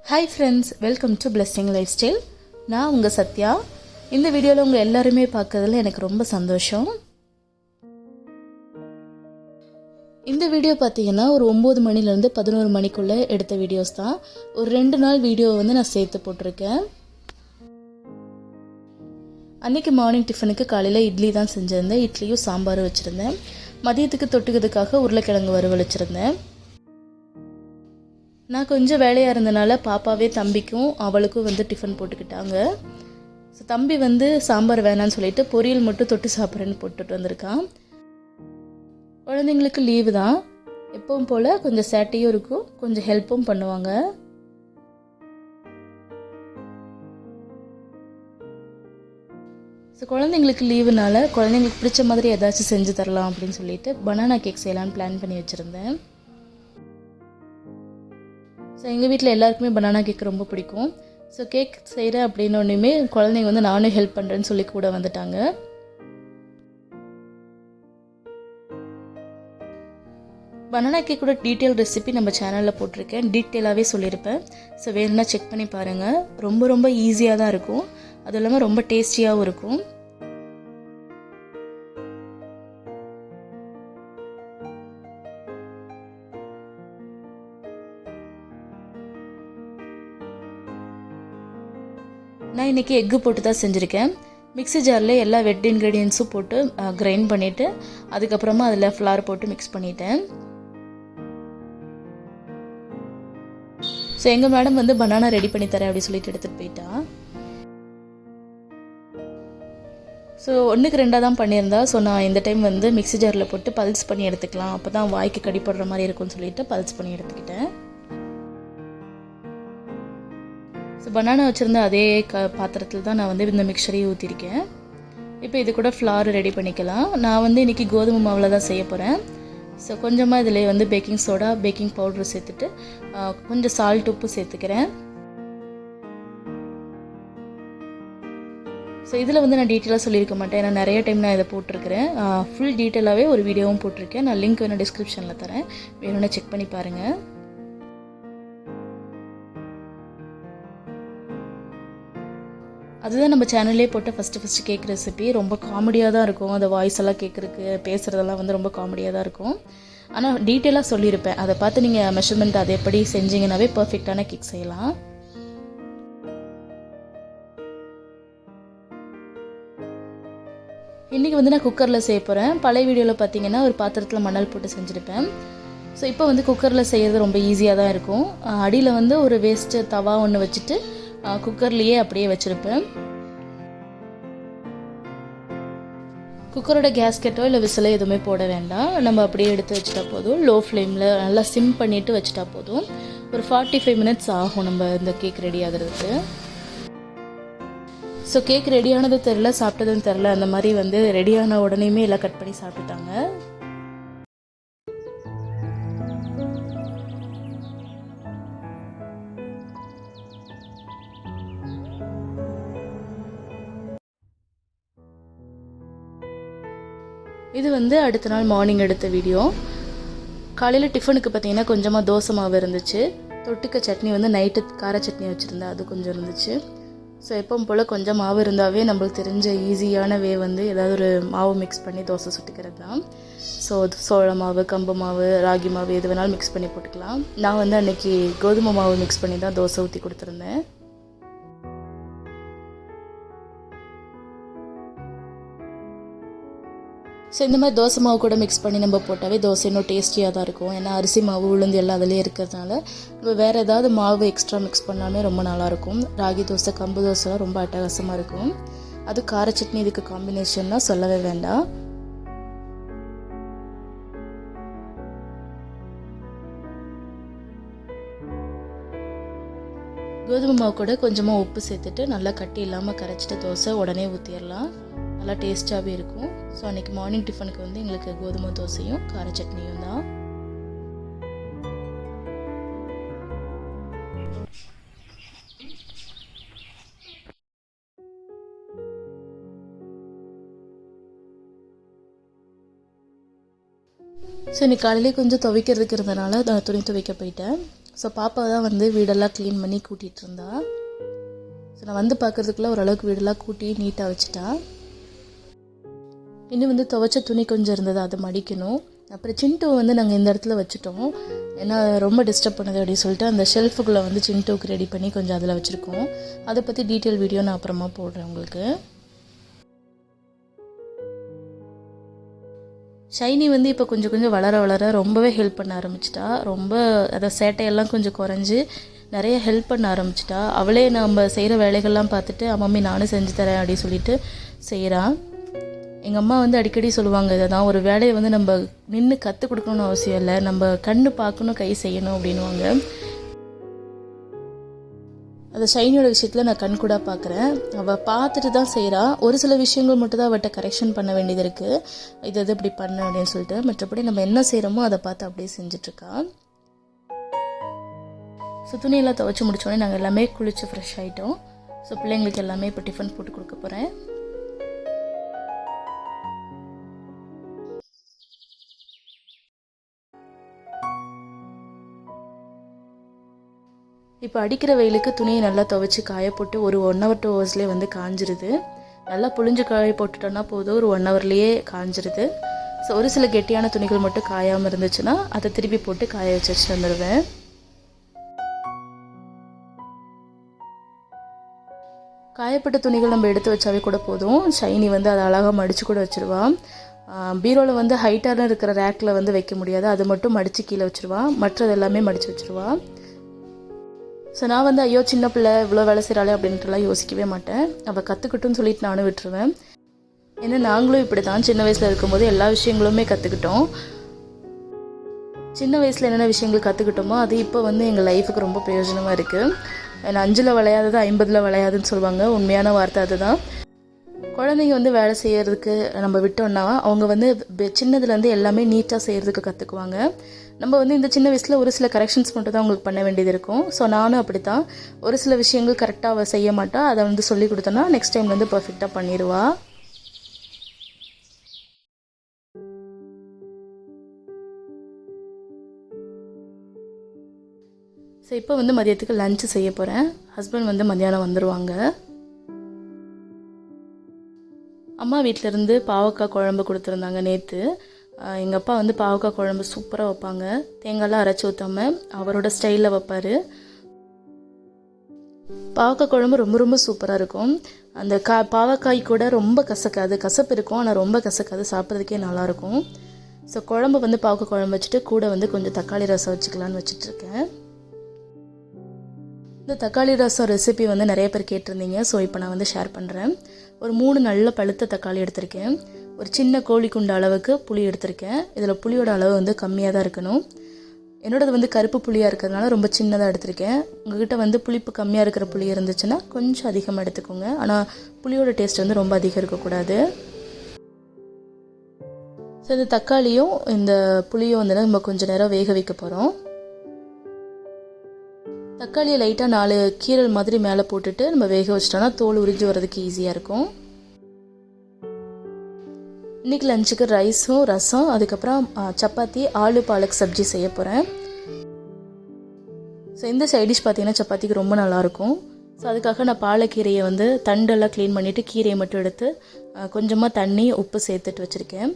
Hi friends, welcome to blessing life style. நான் உங்கள் சத்யா. இந்த வீடியோவில் உங்கள் எல்லாருமே பார்க்கறதுல எனக்கு ரொம்ப சந்தோஷம். இந்த வீடியோ பார்த்தீங்கன்னா ஒரு 9 மணிலேருந்து 11 மணிக்குள்ளே எடுத்த வீடியோஸ் தான். ஒரு 2 நாள் வீடியோ நான் சேர்த்து போட்டிருக்கேன். அன்றைக்கி மார்னிங் டிஃபனுக்கு காலையில் இட்லி தான் செஞ்சுருந்தேன். இட்லியும் சாம்பாரும் வச்சுருந்தேன். மதியத்துக்கு தொட்டுக்கிறதுக்காக உருளைக்கிழங்கு வறுவல் வச்சுருந்தேன். நான் கொஞ்சம் வேலையாக இருந்தனால பாப்பாவே தம்பிக்கும் அவளுக்கும் டிஃபன் போட்டுக்கிட்டாங்க. ஸோ தம்பி சாம்பார் வேணான்னு சொல்லிட்டு பொரியல் மட்டும் தொட்டு சாப்பிட்றேன்னு போட்டுட்டு வந்திருக்கான். குழந்தைங்களுக்கு லீவு தான், எப்பவும் போல் கொஞ்சம் சேட்டையும் இருக்கும், கொஞ்சம் ஹெல்ப்பும் பண்ணுவாங்க. ஸோ குழந்தைங்களுக்கு லீவுனால குழந்தைங்களுக்கு பிடிச்ச மாதிரி ஏதாச்சும் செஞ்சு தரலாம் அப்படின்னு சொல்லிட்டு பனானா கேக் செய்யலான்னு பிளான் பண்ணி வச்சுருந்தேன். ஸோ எங்கள் வீட்டில் எல்லாருக்குமே பனானா கேக் ரொம்ப பிடிக்கும். ஸோ கேக் செய்கிறேன் அப்படின்னோடனே குழந்தைங்க நானும் ஹெல்ப் பண்ணுறேன்னு சொல்லி கூட வந்துட்டாங்க. பனானா கேக்கோட டீட்டெயில் ரெசிபி நம்ம சேனலில் போட்டிருக்கேன், டீட்டெயிலாகவே சொல்லியிருப்பேன். ஸோ வேணும்னா செக் பண்ணி பாருங்கள். ரொம்ப ரொம்ப ஈஸியாக தான் இருக்கும், அதுவும் இல்லாமல் ரொம்ப டேஸ்டியாகவும் இருக்கும். நான் இன்றைக்கி எக்கு போட்டு தான் செஞ்சுருக்கேன். மிக்ஸி ஜாரில் எல்லா வெட் இன்க்ரீடியன்ஸும் போட்டு கிரைண்ட் பண்ணிவிட்டு அதுக்கப்புறமா அதில் ஃப்ளார் போட்டு மிக்ஸ் பண்ணிட்டேன். ஸோ எங்கள் மேடம் பனானா ரெடி பண்ணி தரேன் அப்படின்னு சொல்லிட்டு எடுத்துகிட்டு போயிட்டா. ஸோ 1க்கு 2 தான் பண்ணியிருந்தா. ஸோ நான் இந்த டைம் மிக்ஸி ஜாரில் போட்டு பல்ஸ் பண்ணி எடுத்துக்கலாம், அப்போ தான் வாய்க்கு கடிப்படுற மாதிரி இருக்கும்னு சொல்லிட்டு பல்ஸ் பண்ணி எடுத்துக்கிட்டேன். ஸோ பனானா வச்சுருந்த அதே பாத்திரத்தில் தான் நான் இந்த மிக்சரையும் ஊற்றிருக்கேன். இப்போ இது கூட ஃப்ளார் ரெடி பண்ணிக்கலாம். நான் இன்றைக்கி கோதுமை மாவில் தான் செய்ய போகிறேன். ஸோ கொஞ்சமாக இதில் பேக்கிங் சோடா, பேக்கிங் பவுடர் சேர்த்துட்டு கொஞ்சம் சால்ட், உப்பு சேர்த்துக்கிறேன். ஸோ இதில் நான் டீட்டெயிலாக சொல்லியிருக்க மாட்டேன், ஏன்னா நிறைய டைம் நான் இதை போட்டிருக்கிறேன். ஃபுல் டீட்டெயிலாகவே ஒரு வீடியோவும் போட்டிருக்கேன். நான் லிங்க் வேணும் டிஸ்கிரிப்ஷனில் தரேன், வேணும்னா செக் பண்ணி பாருங்கள். அதுதான் நம்ம சேனல்லே போட்ட ஃபஸ்ட்டு கேக் ரெசிபி. ரொம்ப காமெடியாக தான் இருக்கும், அந்த வாய்ஸ் எல்லாம் கேட்குறதுக்கு, பேசுகிறதெல்லாம் ரொம்ப காமெடியாக தான் இருக்கும். ஆனால் டீட்டெயிலாக சொல்லியிருப்பேன், அதை பார்த்து நீங்கள் மெஷர்மெண்ட் அதை எப்படி செஞ்சிங்கனாவே பர்ஃபெக்டான கேக் செய்யலாம். இன்றைக்கி நான் குக்கரில் செய்ய போகிறேன். பழைய வீடியோவில் பார்த்தீங்கன்னா ஒரு பாத்திரத்தில் மணல் போட்டு செஞ்சுருப்பேன். ஸோ இப்போ குக்கரில் செய்கிறது ரொம்ப ஈஸியாக தான் இருக்கும். அடியில் ஒரு வேஸ்ட்டு தவா ஒன்று வச்சுட்டு குக்கர்லேயே அப்படியே வச்சுருப்பேன். குக்கரோட கேஸ்கெட்டோ இல்லை விசிலோ எதுவுமே போட வேண்டாம், நம்ம அப்படியே எடுத்து வச்சுட்டா போதும். லோ ஃப்ளேமில் நல்லா சிம் பண்ணிவிட்டு வச்சுட்டா போதும். ஒரு 45 மினிட்ஸ் ஆகும் நம்ம இந்த கேக் ரெடி ஆகிறதுக்கு. ஸோ கேக் ரெடியானது தெரில, சாப்பிட்டதுன்னு தெரில, அந்த மாதிரி ரெடியான உடனேயுமே எல்லாம் கட் பண்ணி சாப்பிட்டுட்டாங்க. இது அடுத்த நாள் மார்னிங் எடுத்த வீடியோ. காலையில் டிஃபனுக்கு பார்த்தீங்கன்னா கொஞ்சமாக தோசை மாவு இருந்துச்சு. தொட்டுக்க சட்னி நைட்டு கார சட்னி வச்சுருந்தேன், அது கொஞ்சம் இருந்துச்சு. ஸோ எப்பவும் போல் கொஞ்சம் மாவு இருந்தாவே நம்மளுக்கு தெரிஞ்ச ஈஸியான வே ஏதாவது ஒரு மாவு மிக்ஸ் பண்ணி தோசை சுட்டிக்கிறது தான். ஸோ சோள மாவு, கம்பு மாவு, ராகி மாவு எது வேணாலும் மிக்ஸ் பண்ணி போட்டுக்கலாம். நான் அன்றைக்கி கோதுமை மாவு மிக்ஸ் பண்ணி தான் தோசை ஊற்றி கொடுத்துருந்தேன். ஸோ இந்த மாதிரி தோசை மாவு கூட மிக்ஸ் பண்ணி நம்ம போட்டாவே தோசை இன்னும் டேஸ்டியாக தான் இருக்கும். ஏன்னா அரிசி மாவு, உளுந்து எல்லாம் அதிலே இருக்கிறதுனால நம்ம வேறு ஏதாவது மாவு எக்ஸ்ட்ரா மிக்ஸ் பண்ணாலுமே ரொம்ப நல்லாயிருக்கும். ராகி தோசை, கம்பு தோசைலாம் ரொம்ப அட்டகாசமாக இருக்கும். அது கார சட்னி இதுக்கு காம்பினேஷன்னா சொல்லவே வேண்டாம். கோதுமை மாவு கூட கொஞ்சமாக உப்பு சேர்த்துட்டு நல்லா கட்டி இல்லாமல் கரைச்சிட்டு தோசை உடனே ஊற்றிடலாம், நல்லா டேஸ்ட்டாகவே இருக்கும். ஸோ அன்றைக்கி மார்னிங் டிஃபனுக்கு எங்களுக்கு கோதுமை தோசையும் கார சட்னியும் தான். ஸோ இன்றைக்கி காலையிலே கொஞ்சம் துவைக்கிறதுக்கு இருந்தனால நான் துணி துவைக்க போயிட்டேன். ஸோ பாப்பா தான் வந்து வீடெல்லாம் க்ளீன் பண்ணி கூட்டிகிட்டு இருந்தா. ஸோ நான் வந்து பார்க்குறதுக்குள்ளே ஓரளவுக்கு வீடெல்லாம் கூட்டி நீட்டாக வச்சுட்டா. இன்னும் வந்து துவைச்ச துணி கொஞ்சம் இருந்தது, அதை மடிக்கணும். அப்புறம் சின்டூ வந்து நாங்கள் இந்த இடத்துல வச்சுட்டோம், ஏன்னா ரொம்ப டிஸ்டர்ப் பண்ணுது அப்படின்னு சொல்லிட்டு அந்த ஷெல்ஃபுக்குள்ளே வந்து சின்டூக்கு ரெடி பண்ணி கொஞ்சம் அதில் வச்சுருக்கோம். அதை பற்றி டீட்டெயில் வீடியோ நான் அப்புறமா போடுறேன் உங்களுக்கு. ஷைனி வந்து இப்போ கொஞ்சம் கொஞ்சம் வளர வளர ரொம்பவே ஹெல்ப் பண்ண ஆரம்பிச்சிட்டா. ரொம்ப அதை சேட்டையெல்லாம் கொஞ்சம் குறைஞ்சி நிறைய ஹெல்ப் பண்ண ஆரம்பிச்சிட்டா. அவளே நம்ம செய்கிற வேலைகள்லாம் பார்த்துட்டு மம்மி நானும் செஞ்சு தரேன் அப்படின்னு சொல்லிட்டு செய்கிறான். எங்கள் அம்மா வந்து அடிக்கடி சொல்லுவாங்க, இதை தான் ஒரு வேலையை வந்து நம்ம நின்று கற்றுக் கொடுக்கணும்னு அவசியம் இல்லை, நம்ம கண்ணு பார்க்கணும் கை செய்யணும் அப்படின்வாங்க. அந்த ஷைனியோட விஷயத்தில் நான் கண் கூட பார்க்குறேன். அவள் பார்த்துட்டு தான் செய்கிறா. ஒரு சில விஷயங்கள் மட்டும் தான் அவட்ட கரெக்ஷன் பண்ண வேண்டியது இருக்குது, இது இப்படி பண்ண அப்படின்னு சொல்லிட்டு. மற்றபடி நம்ம என்ன செய்கிறோமோ அதை பார்த்து அப்படியே செஞ்சிட்ருக்கா. ஸோ துணியெல்லாம் துவைச்சி முடிச்சோடனே நாங்கள் எல்லாமே குளித்து ஃப்ரெஷ் ஆகிட்டோம். ஸோ பிள்ளைங்களுக்கு எல்லாமே இப்போ டிஃபன் போட்டு கொடுக்க போகிறேன். இப்போ அடிக்கிற வெயிலுக்கு துணியை நல்லா துவைச்சி காய போட்டு ஒரு 1 hour 2 hours வந்து காஞ்சிருது. நல்லா புழிஞ்சு காய போட்டுட்டோன்னா போதும், ஒரு 1 hourலேயே காஞ்சிருது. ஸோ ஒரு சில கெட்டியான துணிகள் மட்டும் காயாமல் இருந்துச்சுன்னா அதை திருப்பி போட்டு காய வச்சுட்டு வந்துடுவேன். காயப்பட்ட துணிகள் நம்ம எடுத்து வச்சாவே கூட போதும். ஷைனி வந்து அதை அழகாக மடித்து கூட வச்சுருவான். பீரோவில் வந்து ஹைட்டாக இருக்கிற ரேக்கில் வந்து வைக்க முடியாது, அது மட்டும் மடித்து கீழே வச்சுருவான். மற்றது எல்லாமே மடித்து வச்சுருவான். ஸோ நான் வந்து ஐயோ சின்ன பிள்ளை இவ்வளோ வேலை செய்கிறாளே அப்படின்ட்டுலாம் யோசிக்கவே மாட்டேன். அவள் கற்றுக்கிட்டுன்னு சொல்லிட்டு நானும் விட்டுருவேன். ஏன்னா நாங்களும் இப்படி தான் சின்ன வயசில் இருக்கும்போது எல்லா விஷயங்களுமே கற்றுக்கிட்டோம். சின்ன வயசில் என்னென்ன விஷயங்கள் கற்றுக்கிட்டோமோ அது இப்போ வந்து எங்கள் லைஃபுக்கு ரொம்ப பிரயோஜனமாக இருக்குது. ஏன்னா 5ல் விளையாதது 50ல் விளையாதுன்னு சொல்லுவாங்க, உண்மையான வார்த்தை அதுதான். குழந்தைங்க வந்து வேலை செய்கிறதுக்கு நம்ம விட்டோம்னா அவங்க வந்து சின்னதுலேருந்து எல்லாமே நீட்டாக செய்கிறதுக்கு கற்றுக்குவாங்க. நம்ம வந்து இந்த சின்ன வயசில் ஒரு சில கரெக்ஷன்ஸ் மட்டும் தான் அவங்களுக்கு பண்ண வேண்டியது இருக்கும். ஸோ நானும் அப்படி தான், ஒரு சில விஷயங்கள் கரெக்டாக அவள் செய்ய மாட்டா, அதை வந்து சொல்லி கொடுத்தோன்னா நெக்ஸ்ட் டைம் வந்து பர்ஃபெக்டாக பண்ணிடுவா. ஸோ இப்போ வந்து மதியத்துக்கு லஞ்சு செய்ய போகிறேன். ஹஸ்பண்ட் வந்து மத்தியானம் வந்துடுவாங்க. அம்மா வீட்டிலேருந்து பாவக்காய் குழம்பு கொடுத்துருந்தாங்க நேற்று. எங்கள் அப்பா வந்து பாவக்காய் குழம்பு சூப்பராக வைப்பாங்க. தேங்காய்லாம் அரைச்சி ஊற்றாமல் அவரோட ஸ்டைலில் வைப்பார். பாவக்காய் குழம்பு ரொம்ப ரொம்ப சூப்பராக இருக்கும். அந்த பாவக்காய் கூட ரொம்ப கசக்காது, கசப்பு இருக்கும் ஆனால் ரொம்ப கசக்காது, சாப்பிட்றதுக்கே நல்லாயிருக்கும். ஸோ குழம்பு வந்து பாவக்காய் குழம்பு வச்சுட்டு கூட வந்து கொஞ்சம் தக்காளி ரசம் வச்சுக்கலான்னு வச்சுட்ருக்கேன். இந்த தக்காளி ரசம் ரெசிபி வந்து நிறைய பேர் கேட்டிருந்தீங்க. ஸோ இப்போ நான் வந்து ஷேர் பண்ணுறேன். ஒரு 3 நல்ல பழுத்த தக்காளி எடுத்திருக்கேன். ஒரு சின்ன கோழி குண்டு அளவுக்கு புளி எடுத்திருக்கேன். இதில் புளியோட அளவு வந்து கம்மியாக தான் இருக்கணும். என்னோடது வந்து கருப்பு புளியாக இருக்கிறதுனால ரொம்ப சின்னதாக எடுத்திருக்கேன். உங்கள்கிட்ட வந்து புளிப்பு கம்மியாக இருக்கிற புளி இருந்துச்சுன்னா கொஞ்சம் அதிகமாக எடுத்துக்கோங்க. ஆனால் புளியோட டேஸ்ட் வந்து ரொம்ப அதிகம் இருக்கக்கூடாது. ஸோ இந்த தக்காளியும் இந்த புளியும் வந்து நம்ம கொஞ்சம் நேரம் வேக வைக்க போகிறோம். தக்காளியை லைட்டாக 4 கீரல் மாதிரி மேலே போட்டுட்டு நம்ம வேக வச்சிட்டோன்னா தோல் உறிஞ்சி வரதுக்கு ஈஸியாக இருக்கும். இன்றைக்கி லஞ்சுக்கு ரைஸும் ரசம், அதுக்கப்புறம் சப்பாத்தி, ஆலு பாலக் சப்ஜி செய்ய போகிறேன். ஸோ இந்த சைட் டிஷ் பார்த்திங்கன்னா சப்பாத்திக்கு ரொம்ப நல்லாயிருக்கும். ஸோ அதுக்காக நான் பாலக்கீரையை வந்து தண்டெல்லாம் க்ளீன் பண்ணிவிட்டு கீரையை மட்டும் எடுத்து கொஞ்சமாக தண்ணி உப்பு சேர்த்துட்டு வச்சுருக்கேன்.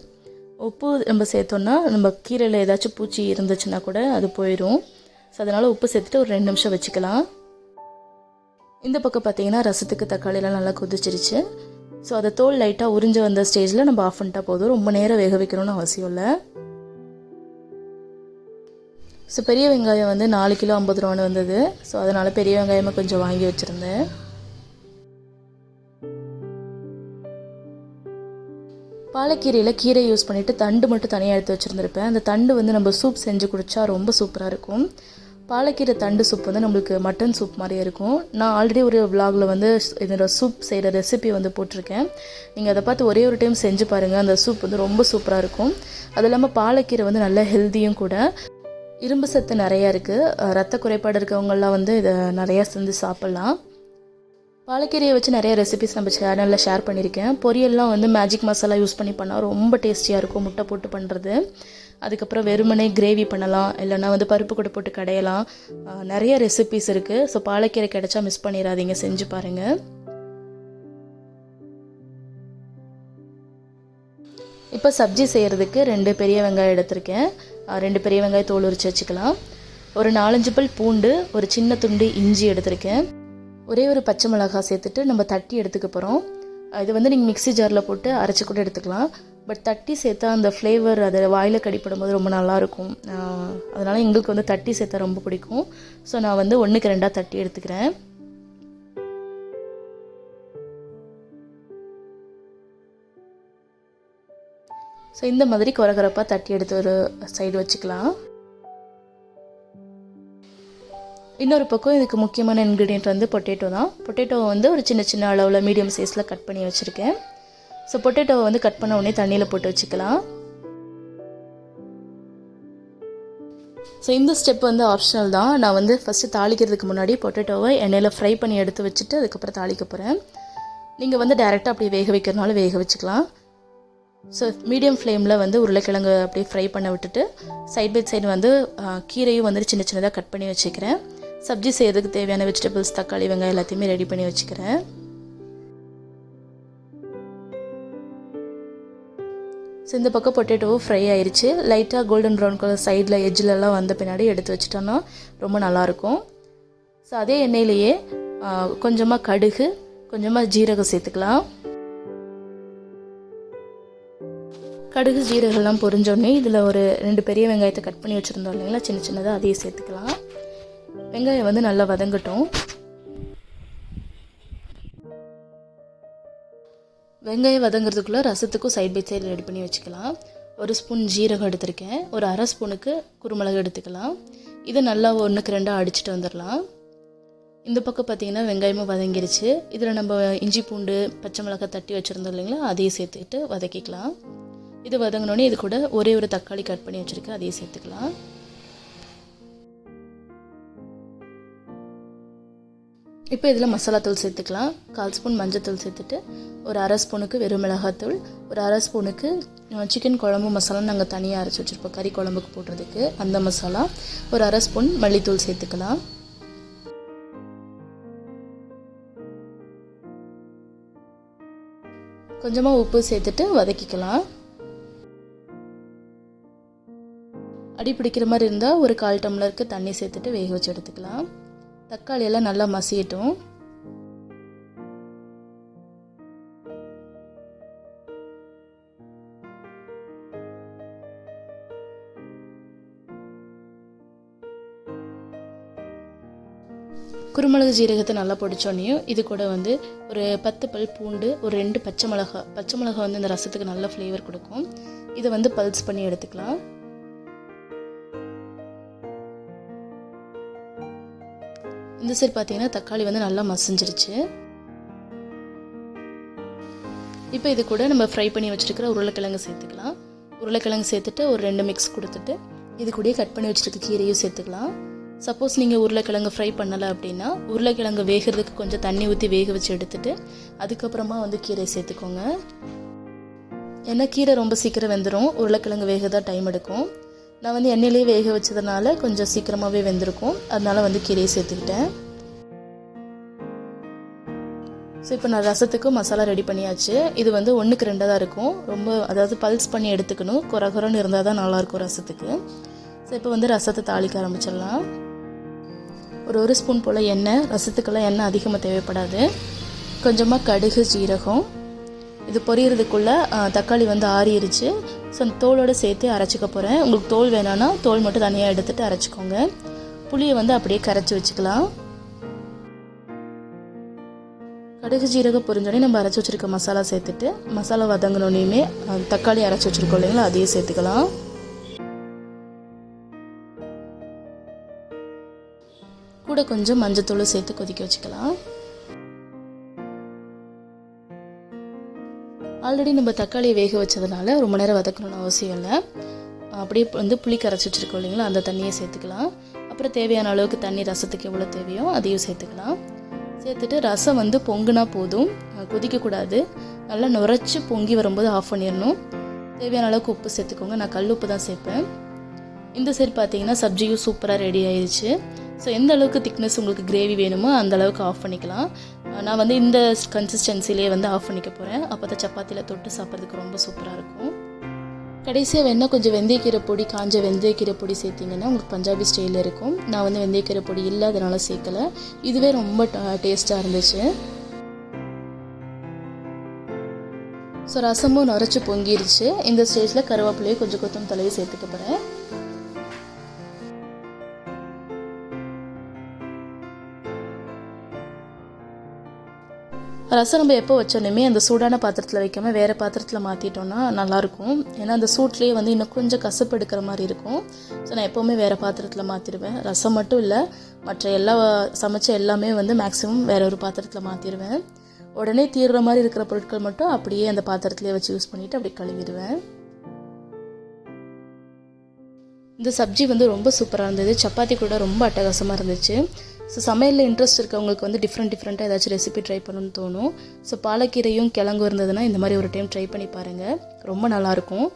உப்பு நம்ம சேர்த்தோன்னா நம்ம கீரையில் ஏதாச்சும் பூச்சி இருந்துச்சுன்னா கூட அது போயிடும். ஸோ அதனால் உப்பு சேர்த்துட்டு ஒரு 2 நிமிஷம் வச்சுக்கலாம். இந்த பக்கம் பார்த்திங்கன்னா ரசத்துக்கு தக்காளியெலாம் நல்லா கொதிச்சிருச்சு. ஸோ அதை தோல் லைட்டாக உறிஞ்சு வந்த ஸ்டேஜில் நம்ம ஆஃப் பண்ணிட்டா போதும், ரொம்ப நேரம் வேக வைக்கணும்னு அவசியம் இல்லை. ஸோ பெரிய வெங்காயம் வந்து 4 கிலோ 50 ரூபான்னு வந்தது. ஸோ அதனால் பெரிய வெங்காயமாக கொஞ்சம் வாங்கி வச்சுருந்தேன். பாலக்கீரையில் கீரை யூஸ் பண்ணிவிட்டு தண்டு மட்டும் தனியாக எடுத்து வச்சுருந்துருப்பேன். அந்த தண்டு வந்து நம்ம சூப் செஞ்சு குடித்தா ரொம்ப சூப்பராக இருக்கும். பாலக்கீரை தண்டு சூப் வந்து நம்மளுக்கு மட்டன் சூப் மாதிரியே இருக்கும். நான் ஆல்ரெடி ஒரு விலாகில் வந்து இதோட சூப் செய்கிற ரெசிபி வந்து போட்டிருக்கேன். நீங்கள் அதை பார்த்து ஒரே ஒரு டைம் செஞ்சு பாருங்கள். அந்த சூப் வந்து ரொம்ப சூப்பராக இருக்கும். அது இல்லாமல் பாலக்கீரை வந்து நல்ல ஹெல்த்தியும் கூட, இரும்பு சத்து நிறையா இருக்குது. ரத்த குறைபாடு இருக்கவங்கெல்லாம் வந்து இதை நிறையா செஞ்சு சாப்பிட்லாம். பாலக்கீரையை வச்சு நிறைய ரெசிபிஸ் நம்ம சேனலில் ஷேர் பண்ணியிருக்கேன். பொரியல்லாம் வந்து மேஜிக் மசாலா யூஸ் பண்ணி பண்ணால் ரொம்ப டேஸ்டியாக இருக்கும், முட்டை போட்டு பண்ணுறது. அதுக்கப்புறம் வெறுமனே கிரேவி பண்ணலாம், இல்லைனா வந்து பருப்பு கூட போட்டு கடையலாம். நிறைய ரெசிபீஸ் இருக்குது. ஸோ பாலக்கீரை கிடைச்சா மிஸ் பண்ணிடாதீங்க, செஞ்சு பாருங்கள். இப்போ சப்ஜி செய்கிறதுக்கு 2 பெரிய வெங்காயம் எடுத்திருக்கேன். 2 பெரிய வெங்காயம் தோல் உரித்து வச்சுக்கலாம். ஒரு 4-5 பல் பூண்டு, ஒரு சின்ன துண்டு இஞ்சி எடுத்திருக்கேன். ஒரே ஒரு பச்சை மிளகாய் சேர்த்துட்டு நம்ம தட்டி எடுத்துக்க போகிறோம். இது வந்து நீங்கள் மிக்ஸி ஜாரில் போட்டு அரைச்சி கூட எடுத்துக்கலாம். பட் தட்டி சேர்த்தா அந்த ஃப்ளேவர் அதை வாயில் கடிப்படும் போது ரொம்ப நல்லாயிருக்கும். அதனால் எங்களுக்கு வந்து தட்டி சேர்த்தா ரொம்ப பிடிக்கும். ஸோ நான் வந்து 1க்கு 2 தட்டி எடுத்துக்கிறேன். ஸோ இந்த மாதிரி கொரகரப்பாக தட்டி எடுத்து ஒரு சைடு வச்சுக்கலாம். இன்னொரு பக்கம் இதுக்கு முக்கியமான இன்க்ரீடியன்ட் வந்து பொட்டேட்டோ தான். பொட்டேட்டோவை வந்து ஒரு சின்ன சின்ன அளவில் மீடியம் சைஸில் கட் பண்ணி வச்சுருக்கேன். ஸோ பொட்டேட்டோவை வந்து கட் பண்ண உடனே தண்ணியில் போட்டு வச்சுக்கலாம். ஸோ இந்த ஸ்டெப் வந்து ஆப்ஷனல் தான். நான் வந்து ஃபஸ்ட்டு தாளிக்கிறதுக்கு முன்னாடி பொட்டேட்டோவை எண்ணெயில் ஃப்ரை பண்ணி எடுத்து வச்சுட்டு அதுக்கப்புறம் தாளிக்க போகிறேன். நீங்கள் வந்து டைரெக்டாக அப்படியே வேக வைக்கிறதுனால வேக வச்சுக்கலாம். ஸோ மீடியம் ஃப்ளேமில் வந்து உருளைக்கிழங்கு அப்படியே ஃப்ரை பண்ண விட்டுட்டு சைட் பை சைடு வந்து கீரையும் வந்து சின்ன சின்னதாக கட் பண்ணி வச்சுக்கிறேன். சப்ஜி செய்கிறதுக்கு தேவையான வெஜிடபிள்ஸ், தக்காளி, வெங்காயம் எல்லாத்தையுமே ரெடி பண்ணி வச்சுக்கிறேன். ஸோ இந்த பக்கம் பொட்டேட்டோவும் ஃப்ரை ஆயிடுச்சு. லைட்டாக கோல்டன் ப்ரௌன் கலர் சைடில் எஜ்ஜிலலாம் வந்த பின்னாடி எடுத்து வச்சிட்டோன்னா ரொம்ப நல்லாயிருக்கும். ஸோ அதே எண்ணெயிலேயே கொஞ்சமாக கடுகு, கொஞ்சமாக ஜீரகம் சேர்த்துக்கலாம். கடுகு ஜீரகம்லாம் பொரிஞ்சோடனே இதில் ஒரு 2 பெரிய வெங்காயத்தை கட் பண்ணி வச்சுருந்தோம் இல்லைங்களா, சின்ன சின்னதாக அதையும் சேர்த்துக்கலாம். வெங்காயம் வந்து நல்லா வதங்கட்டும். வெங்காயம் வதங்கிறதுக்குள்ளே ரசத்துக்கும் சைட் பை சைடு ரெடி பண்ணி வச்சுக்கலாம். 1 ஸ்பூன் ஜீரகம் எடுத்திருக்கேன். ஒரு 1/2 ஸ்பூனுக்கு குருமிளகு எடுத்துக்கலாம். இதை நல்லா 1க்கு 2 அடிச்சுட்டு வந்துடலாம். இந்த பக்கம் பார்த்திங்கன்னா வெங்காயமும் வதங்கிருச்சு. இதில் நம்ம இஞ்சி, பூண்டு, பச்சை மிளகாய் தட்டி வச்சுருந்தோம் இல்லைங்களா, அதையும் சேர்த்துக்கிட்டு வதக்கிக்கலாம். இது வதங்கினோடனே இது கூட ஒரே ஒரு தக்காளி கட் பண்ணி வச்சுருக்கேன், அதையும் சேர்த்துக்கலாம். இப்போ இதில் மசாலாத்தூள் சேர்த்துக்கலாம். 1/4 ஸ்பூன் மஞ்சத்தூள் சேர்த்துட்டு ஒரு 1/2 ஸ்பூனுக்கு வெறும் மிளகாத்தூள், ஒரு 1/2 ஸ்பூனுக்கு சிக்கன் குழம்பு மசாலா நாங்கள் தனியாக அரைச்சி வச்சுருப்போம் கறி குழம்புக்கு போடுறதுக்கு, அந்த மசாலா, ஒரு 1/2 ஸ்பூன் மல்லித்தூள் சேர்த்துக்கலாம். கொஞ்சமாக உப்பு சேர்த்துட்டு வதக்கிக்கலாம். அடி பிடிக்கிற மாதிரி இருந்தால் ஒரு 1/4 டம்ளருக்கு தண்ணி சேர்த்துட்டு வேக வச்சு எடுத்துக்கலாம். தக்காளி எல்லாம் நல்லா மசியட்டும். குருமிளகு ஜீரகத்தை நல்லா பொடிச்சோன்னையும் இது கூட வந்து ஒரு 10 பல் பூண்டு, ஒரு 2 பச்சை மிளகாய் வந்து இந்த ரசத்துக்கு நல்ல ஃப்ளேவர் கொடுக்கும். இதை வந்து பல்ஸ் பண்ணி எடுத்துக்கலாம். இந்த சைடு பார்த்தீங்கன்னா தக்காளி வந்து நல்லா மசிஞ்சிருச்சு. இப்போ இது கூட நம்ம ஃப்ரை பண்ணி வச்சுருக்கிற உருளைக்கிழங்கு சேர்த்துக்கலாம். உருளைக்கிழங்கு சேர்த்துட்டு ஒரு 2 மிக்ஸ் கொடுத்துட்டு இது கூட கட் பண்ணி வச்சுருக்க கீரையும் சேர்த்துக்கலாம். சப்போஸ் நீங்கள் உருளைக்கிழங்கு ஃப்ரை பண்ணலை அப்படின்னா உருளைக்கிழங்கு வேகிறதுக்கு கொஞ்சம் தண்ணி ஊற்றி வேக வச்சு எடுத்துட்டு அதுக்கப்புறமா வந்து கீரை சேர்த்துக்கோங்க. ஏன்னா கீரை ரொம்ப சீக்கிரம் வெந்துடும், உருளைக்கிழங்கு வேக தான் டைம் எடுக்கும். நான் வந்து எண்ணெயிலே வேக வச்சதுனால கொஞ்சம் சீக்கிரமாகவே வெந்திருக்கும், அதனால் வந்து கீரையை சேர்த்துக்கிட்டேன். ஸோ இப்போ நான் ரசத்துக்கு மசாலா ரெடி பண்ணியாச்சு. இது வந்து 1க்கு 2 தான் இருக்கும். ரொம்ப அதாவது பல்ஸ் பண்ணி எடுத்துக்கணும், குறகுறன்னு இருந்தால் தான் நல்லாயிருக்கும் ரசத்துக்கு. ஸோ இப்போ வந்து ரசத்தை தாளிக்க ஆரம்பிச்சிடலாம். ஒரு ஸ்பூன் போல் எண்ணெய், ரசத்துக்கெல்லாம் எண்ணெய் அதிகமாக தேவைப்படாது. கொஞ்சமாக கடுகு, ஜீரகம். இது பொரியறதுக்குள்ளே தக்காளி வந்து ஆறிடுச்சு. ஸோ தோலோடு சேர்த்து அரைச்சிக்க போகிறேன். உங்களுக்கு தோல் வேணான்னா தோல் மட்டும் தனியாக எடுத்துகிட்டு அரைச்சிக்கோங்க. புளியை வந்து அப்படியே கரைச்சி வச்சுக்கலாம். கடுகு ஜீரகம் பொரிஞ்சோடனே நம்ம அரைச்சி வச்சுருக்க மசாலா சேர்த்துட்டு மசாலா வதங்கினோடனே தக்காளி அரைச்சி வச்சுருக்கோம் இல்லைங்களா, அதையும் சேர்த்துக்கலாம். கூட கொஞ்சம் மஞ்சத்தூள் சேர்த்து கொதிக்க வச்சுக்கலாம். ஆல்ரெடி நம்ம தக்காளியை வேக வச்சதுனால ரொம்ப நேரம் வதக்கணும்னு அவசியம் இல்லை. அப்படியே வந்து புளி கரைச்சி வச்சுருக்கோம் இல்லைங்களா, அந்த தண்ணியை சேர்த்துக்கலாம். அப்புறம் தேவையான அளவுக்கு தண்ணி ரசத்துக்கு எவ்வளோ தேவையோ அதையும் சேர்த்துக்கலாம். சேர்த்துட்டு ரசம் வந்து பொங்குனா போதும், கொதிக்கக்கூடாது. நல்லா நுரைச்சி பொங்கி வரும்போது ஆஃப் பண்ணிடணும். தேவையான அளவுக்கு உப்பு சேர்த்துக்கோங்க. நான் கல் உப்பு தான் சேர்ப்பேன். இந்த சைடு பார்த்தீங்கன்னா சப்ஜியும் சூப்பராக ரெடி ஆயிடுச்சு. ஸோ எந்த அளவுக்கு திக்னஸ் உங்களுக்கு கிரேவி வேணுமோ அந்த அளவுக்கு ஆஃப் பண்ணிக்கலாம். நான் வந்து இந்த கன்சிஸ்டன்சிலே வந்து ஆஃப் பண்ணிக்க போகிறேன். அப்போ தான் சப்பாத்தியில் தொட்டு சாப்பிட்றதுக்கு ரொம்ப சூப்பராக இருக்கும். கடைசியாக வேணால் கொஞ்சம் வெந்தயக்கீரை பொடி, காஞ்ச வெந்தயக்கீரை பொடி சேர்த்திங்கன்னா உங்களுக்கு பஞ்சாபி ஸ்டைலில் இருக்கும். நான் வந்து வெந்தயக்கீரை பொடி இல்லை, அதனால் சேர்க்கலை. இதுவே ரொம்ப டேஸ்ட்டாக இருந்துச்சு. ஸோ ரசமும் நுரைச்சி பொங்கிருச்சு. இந்த ஸ்டேஜில் கருவேப்பிலையும் கொஞ்சம் கொத்தமல்லி தலையை சேர்த்துக்க போகிறேன். ரசம் நம்ம எப்போ வச்சோன்னுமே அந்த சூடான பாத்திரத்தில் வைக்காமல் வேறு பாத்திரத்தில் மாற்றிட்டோன்னா நல்லாயிருக்கும். ஏன்னா அந்த சூட்லேயே வந்து இன்னும் கொஞ்சம் கசப்பு எடுக்கிற மாதிரி இருக்கும். ஸோ நான் எப்போவுமே வேறு பாத்திரத்தில் மாற்றிடுவேன். ரசம் மட்டும் இல்லை, மற்ற சமைச்ச எல்லாமே வந்து மேக்ஸிமம் வேறு ஒரு பாத்திரத்தில் மாற்றிடுவேன். உடனே தீர்ற மாதிரி இருக்கிற பொருட்கள் மட்டும் அப்படியே அந்த பாத்திரத்துலேயே வச்சு யூஸ் பண்ணிவிட்டு அப்படி கழுவிடுவேன். இந்த சப்ஜி வந்து ரொம்ப சூப்பராக இருந்தது. சப்பாத்தி கூட ரொம்ப அட்டகாசமாக இருந்துச்சு. ஸோ சமையலில் இன்ட்ரெஸ்ட் இருக்கவங்களுக்கு வந்து டிஃப்ரெண்ட்டாக ஏதாச்சும் ரெசிபி ட்ரை பண்ணணும்னு தோணும். ஸோ பாலக்கீரையும் கிழங்கும் இருந்ததுன்னா இந்த மாதிரி ஒரு டைம் ட்ரை பண்ணி பாருங்கள், ரொம்ப நல்லாயிருக்கும்.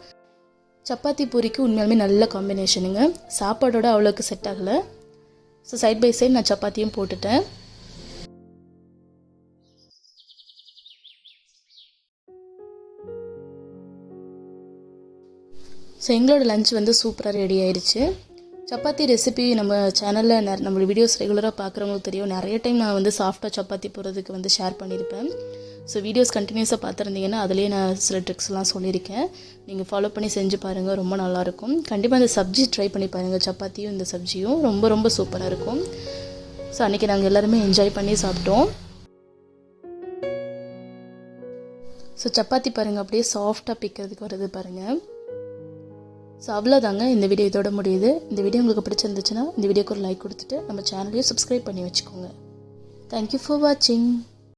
சப்பாத்தி பூரிக்கு உண்மையாலுமே நல்ல காம்பினேஷனுங்க. சாப்பாடோட அவ்வளோக்கு செட் ஆகலை. ஸோ சைட் பை சைட் நான் சப்பாத்தியும் போட்டுட்டேன். ஸோ எங்களோட லஞ்ச் வந்து சூப்பராக ரெடி ஆயிடுச்சு. சப்பாத்தி ரெசிபி நம்ம சேனலில் நம்மளோட வீடியோஸ் ரெகுலராக பார்க்குறவங்களுக்கு தெரியும். நிறைய டைம் நான் வந்து சாஃப்டாக சப்பாத்தி போடுறதுக்கு வந்து ஷேர் பண்ணியிருப்பேன். ஸோ வீடியோஸ் கண்டினியூஸாக பார்த்துருந்தீங்கன்னா அதிலே நான் சில ட்ரிக்ஸ்லாம் சொல்லியிருக்கேன். நீங்கள் ஃபாலோ பண்ணி செஞ்சு பாருங்கள், ரொம்ப நல்லாயிருக்கும். கண்டிப்பாக இந்த சப்ஜி ட்ரை பண்ணி பாருங்கள். சப்பாத்தியும் இந்த சப்ஜியும் ரொம்ப ரொம்ப சூப்பராக இருக்கும். ஸோ அன்றைக்கி நாங்கள் எல்லாருமே என்ஜாய் பண்ணி சாப்பிட்டோம். ஸோ சப்பாத்தி பாருங்கள், அப்படியே சாஃப்டாக பிக்கிறதுக்கு வருது பாருங்கள். ஸோ அவ்வளோதாங்க, இந்த வீடியோ இதோட முடியுது. இந்த வீடியோ உங்களுக்கு பிடிச்சிருந்துச்சுன்னா இந்த வீடியோக்கு ஒரு லைக் கொடுத்துட்டு நம்ம சேனலையும் சப்ஸ்கிரைப் பண்ணி வச்சுக்கோங்க. தேங்க்யூ ஃபார் வாட்சிங்.